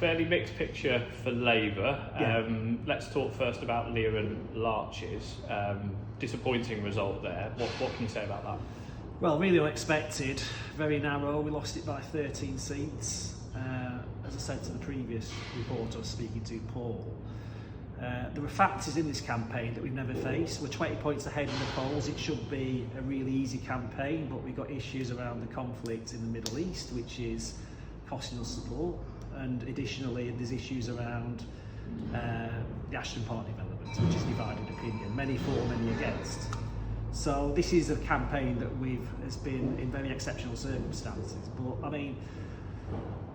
fairly mixed picture for Labour. Yeah. Let's talk first about Lea and Larches. Disappointing result there. What can you say about that? Well, really unexpected, very narrow. We lost it by 13 seats. As I said to the previous reporter I was speaking to, Paul, there were factors in this campaign that we've never faced. We're 20 points ahead in the polls. It should be a really easy campaign, but we've got issues around the conflict in the Middle East, which is costing us support. And additionally, there's issues around the Ashton Park development, which is divided opinion, many for, many against. So this is a campaign that has been in very exceptional circumstances. But I mean,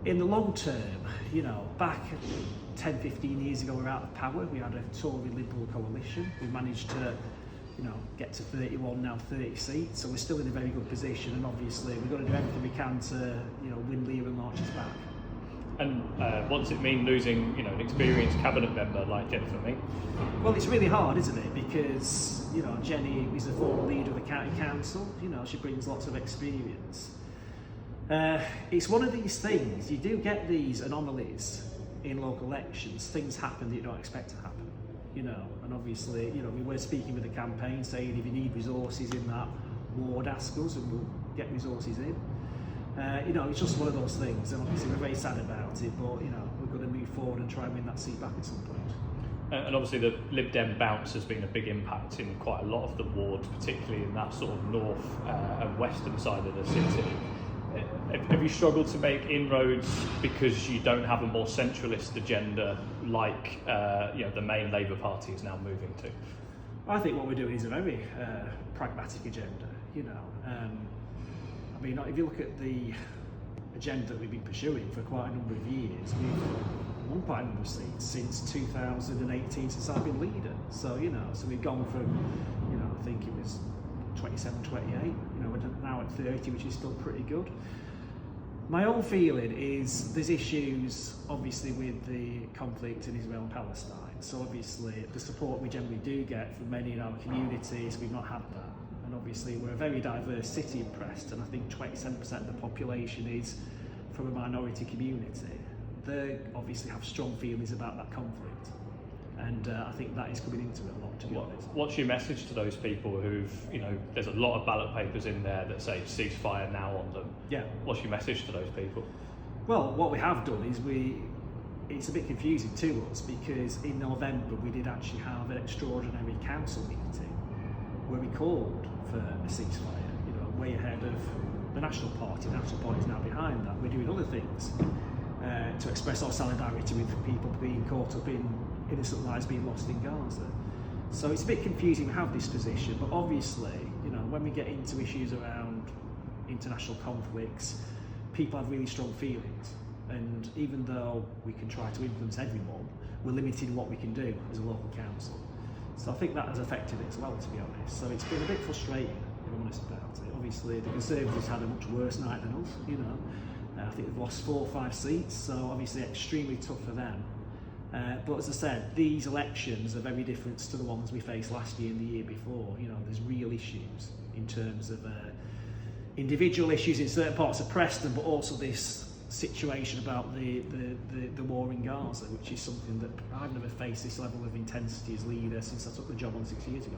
in the long term, you know, back 10, 15 years ago, we were out of power. We had a Tory Liberal coalition. We managed to, you know, get to 31, now 30 seats. So we're still in a very good position. And obviously, we've got to do everything we can to, you know, win Lea and Larches back. And what's it mean losing, you know, an experienced cabinet member like Jennifer Meek? Well, it's really hard, isn't it? Because, you know, Jenny is the former leader of the county council. You know, she brings lots of experience. It's one of these things. You do get these anomalies in local elections. Things happen that you don't expect to happen. You know, and obviously, you know, we were speaking with the campaign saying if you need resources in that ward, ask us and we'll get resources in. You know, it's just one of those things, and obviously we're very sad about it, but, you know, we've got to move forward and try and win that seat back at some point. And obviously the Lib Dem bounce has been a big impact in quite a lot of the wards, particularly in that sort of north and western side of the city. Have you struggled to make inroads because you don't have a more centralist agenda like you know, the main Labour Party is now moving to? I think what we're doing is a very pragmatic agenda, you know. I mean, if you look at the agenda that we've been pursuing for quite a number of years, we've won quite a number of seats since 2018, since I've been leader. So, you know, so we've gone from, you know, I think it was 27, 28, you know, we're now at 30, which is still pretty good. My own feeling is there's issues, obviously, with the conflict in Israel and Palestine. So obviously, the support we generally do get from many in our communities, we've not had that. And obviously, we're a very diverse city in Preston. I think 27% of the population is from a minority community. They obviously have strong feelings about that conflict. And I think that is coming into it a lot, to be honest. What's your message to those people who've, you know, there's a lot of ballot papers in there that say ceasefire now on them? Yeah. What's your message to those people? Well, what we have done is it's a bit confusing to us because in November we did actually have an extraordinary council meeting where we called for a ceasefire, you know, way ahead of the National Party. The National Party is now behind that. We're doing other things to express our solidarity with people being caught up in innocent lives being lost in Gaza. So it's a bit confusing to have this position, but obviously, you know, when we get into issues around international conflicts, people have really strong feelings. And even though we can try to influence everyone, we're limited in what we can do as a local council. So I think that has affected it as well, to be honest. So it's been a bit frustrating, if I'm honest about it. Obviously, the Conservatives had a much worse night than us, you know. I think they've lost 4 or 5 seats, so obviously extremely tough for them. But as I said, these elections are very different to the ones we faced last year and the year before. You know, there's real issues in terms of individual issues in certain parts of Preston, but also this situation about the war in Gaza, which is something that I've never faced this level of intensity as leader since I took the job on 6 years ago.